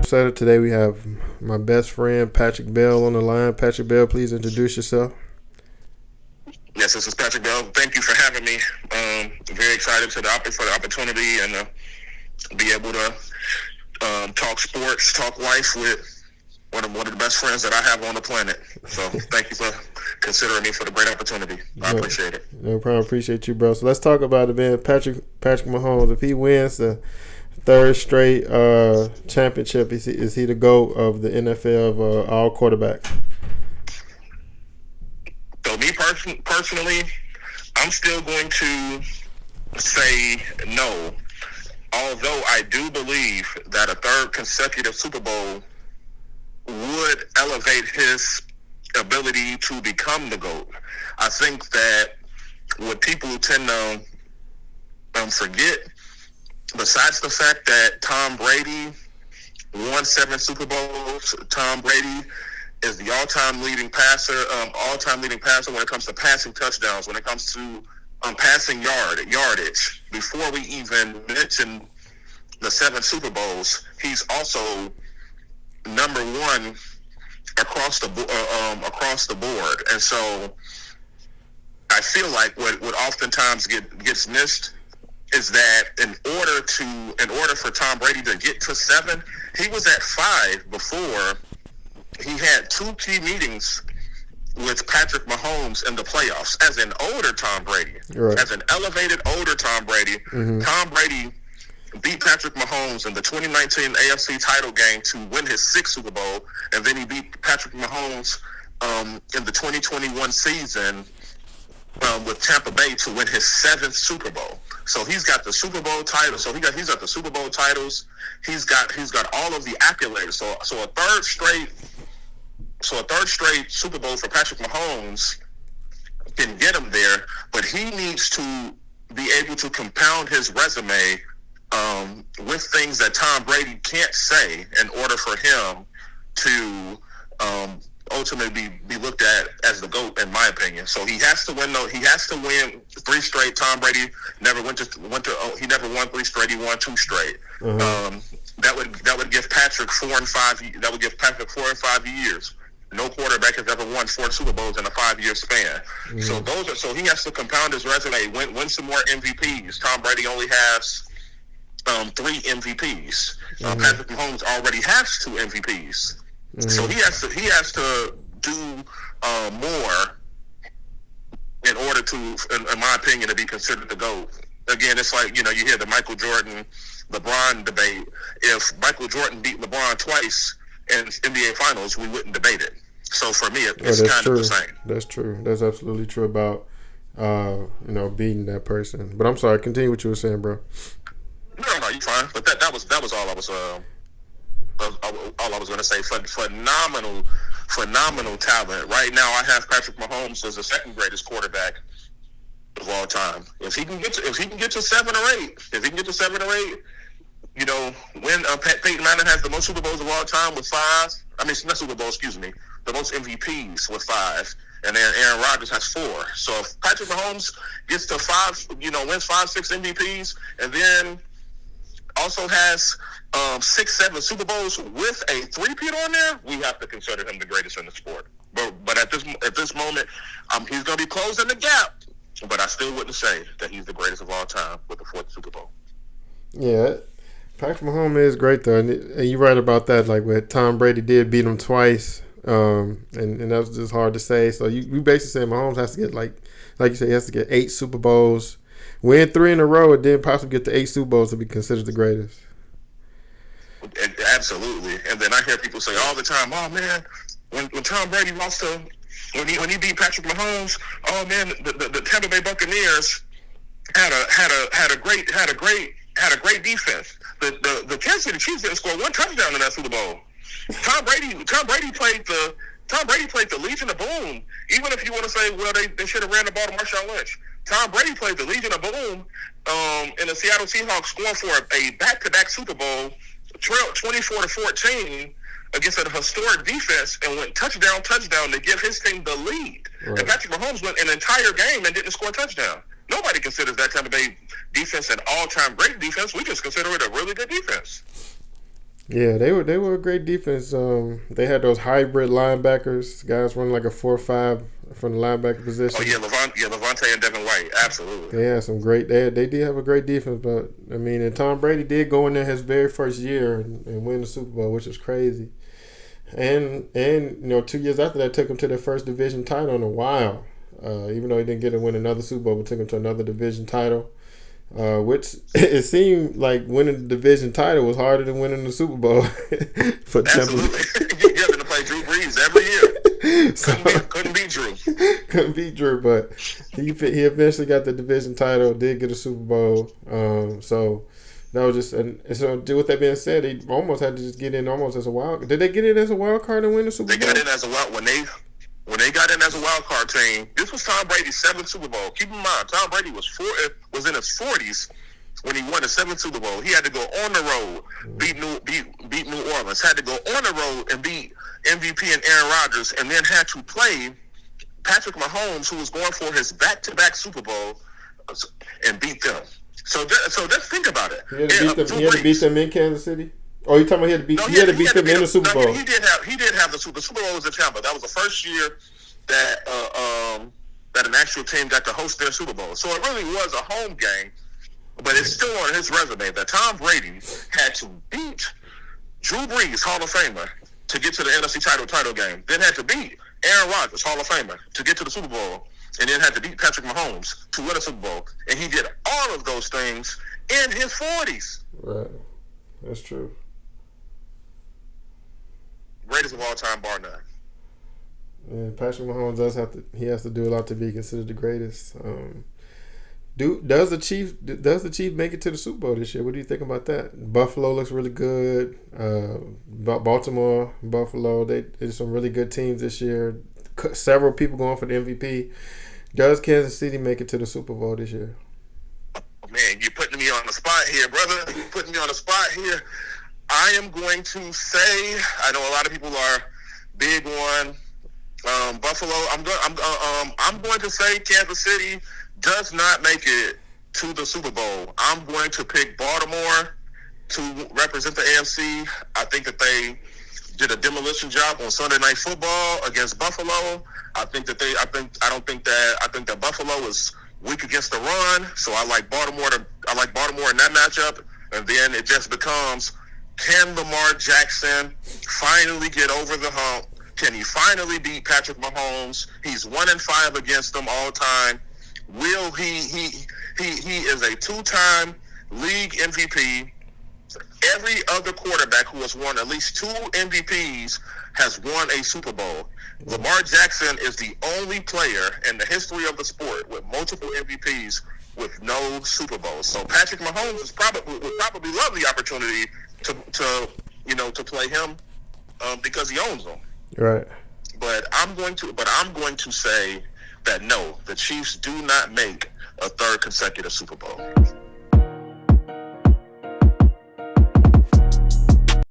Setter. Today we have my best friend Patrick Bell on the line. Patrick Bell, please introduce yourself. Yes, this is Patrick Bell. Thank you for having me. Very excited for the opportunity and be able to talk sports, talk life with one of the best friends that I have on the planet. So thank you for considering me for the great opportunity. I appreciate it. No problem. Appreciate you, bro. So let's talk about it, man. Patrick Mahomes, if he wins the third straight championship, is he the GOAT of the NFL of all quarterbacks? So me personally, I'm still going to say no. Although I do believe that a third consecutive Super Bowl would elevate his ability to become the GOAT. I think that what people tend to forget, besides the fact that Tom Brady won 7 Super Bowls, Tom Brady is the all-time leading passer when it comes to passing touchdowns, when it comes to passing yardage. Before we even mention the 7 Super Bowls, he's also number 1 across the board. And so I feel like what oftentimes gets missed is that in order for Tom Brady to get to 7, he was at 5 before he had 2 key meetings with Patrick Mahomes in the playoffs. As an older Tom Brady, right, as an elevated older Tom Brady, Tom Brady beat Patrick Mahomes in the 2019 AFC title game to win his 6th Super Bowl, and then he beat Patrick Mahomes in the 2021 season with Tampa Bay to win his 7th Super Bowl. So he's got the Super Bowl title. So he's got the Super Bowl titles. He's got all of the accolades. So a third straight Super Bowl for Patrick Mahomes can get him there, but he needs to be able to compound his resume with things that Tom Brady can't say in order for him to ultimately be looked at as the GOAT, in my opinion. So he has to win. He has to win 3 straight. Tom Brady never won 3 straight. He won 2 straight. That would give Patrick 4 and 5. That would give Patrick 4 and 5 years. No quarterback has ever won 4 Super Bowls in a 5-year span. So he has to compound his resume, win some more MVPs. Tom Brady only has 3 MVPs. Patrick Mahomes already has 2 MVPs. So he has to do more in order to, in my opinion, to be considered the GOAT. Again, it's like, you hear the Michael Jordan, LeBron debate. If Michael Jordan beat LeBron twice in NBA Finals, we wouldn't debate it. So for me, it's kind of the same. That's true. That's absolutely true about beating that person. But I'm sorry. Continue what you were saying, bro. No, you're fine. But that was all I was going to say. Phenomenal talent. Right now, I have Patrick Mahomes as the second greatest quarterback of all time. If he can get to 7 or 8, when Peyton Manning has the most Super Bowls of all time with 5. Not Super Bowls, excuse me. The most MVPs with 5, and then Aaron Rodgers has 4. So if Patrick Mahomes gets to 5, wins 5, 6 MVPs, and then also has 6, 7 Super Bowls with a 3-peat on there, we have to consider him the greatest in the sport. But at this moment, he's going to be closing the gap. But I still wouldn't say that he's the greatest of all time with the 4th Super Bowl. Yeah, Patrick Mahomes is great though, and you're right about that. Like when Tom Brady did beat him twice, and that was just hard to say. So you basically saying Mahomes has to get like you said, he has to get 8 Super Bowls, win 3 in a row, and then possibly get to 8 Super Bowls to be considered the greatest. Absolutely. And then I hear people say all the time, "Oh man, when Tom Brady lost to when he beat Patrick Mahomes, oh man, the Tampa Bay Buccaneers had a great defense. The Kansas City Chiefs didn't score 1 touchdown in that Super Bowl. Tom Brady played the Legion of Boom. Even if you want to say, well, they should have ran the ball to Marshawn Lynch. Tom Brady played the Legion of Boom in the Seattle Seahawks, scoring for a back-to-back Super Bowl, trailed 24-14 against a historic defense, and went touchdown to give his team the lead. Right. And Patrick Mahomes went an entire game and didn't score a touchdown. Nobody considers that Tampa Bay defense an all-time great defense. We just consider it a really good defense. Yeah, they were a great defense. They had those hybrid linebackers, guys running like a 4-5 from the linebacker Oh position. yeah, Levante and Devin White, absolutely. They had some great. They did have a great defense, but I mean, and Tom Brady did go in there his very first year and win the Super Bowl, which was crazy. And 2 years after that, took him to their first division title in a while. Even though he didn't get to win another Super Bowl, but took him to another division title. Which it seemed like winning the division title was harder than winning the Super Bowl for Tampa. Absolutely. You having to play Drew Brees every year. So Couldn't beat Drew. couldn't beat Drew, but he eventually got the division title, did get a Super Bowl. So that was just and so with that being said, he almost had to just get in almost as a wild. Did they get in as a wild card and win the Super They Bowl? got in as a wild when they got in as a wild card team. This was Tom Brady's seventh Super Bowl. Keep in mind, Tom Brady was in his 40s when he won the seventh Super Bowl. He had to go on the road, beat New Orleans. Had to go on the road and beat MVP and Aaron Rodgers, and then had to play Patrick Mahomes, who was going for his back-to-back Super Bowl, and beat them. So let's think about it. He had to beat them in Kansas City. Oh, you talking about he had to beat? No, he had to beat them in the Super Bowl. He did have the Super Bowl was in Tampa. That was the first year that that an actual team got to host their Super Bowl. So it really was a home game, but it's still on his resume that Tom Brady had to beat Drew Brees, Hall of Famer, to get to the NFC title game. Then had to beat Aaron Rodgers, Hall of Famer, to get to the Super Bowl, and then had to beat Patrick Mahomes to win a Super Bowl. And he did all of those things in his 40s. Right, that's true. Greatest of all time, bar none. Yeah, Patrick Mahomes has to do a lot to be considered the greatest. Does the Chiefs make it to the Super Bowl this year? What do you think about that? Buffalo looks really good. Baltimore, Buffalo, there's some really good teams this year. Several people going for the MVP. Does Kansas City make it to the Super Bowl this year? Man, you're putting me on the spot here, brother. You're putting me on the spot here. I am going to say, I know a lot of people are big on Buffalo. I'm going to say Kansas City does not make it to the Super Bowl. I'm going to pick Baltimore to represent the AFC. I think that they did a demolition job on Sunday Night Football against Buffalo. I think that Buffalo is weak against the run, so I like Baltimore in that matchup. And then it just becomes, can Lamar Jackson finally get over the hump? Can he finally beat Patrick Mahomes? He's 1-5 against them all time. Will he is a two-time league MVP. Every other quarterback who has won at least 2 MVPs has won a Super Bowl. Lamar Jackson is the only player in the history of the sport with multiple MVPs with no Super Bowls. So Patrick Mahomes would probably love the opportunity to play him because he owns them. Right. But I'm going to say that no, the Chiefs do not make a third consecutive Super Bowl.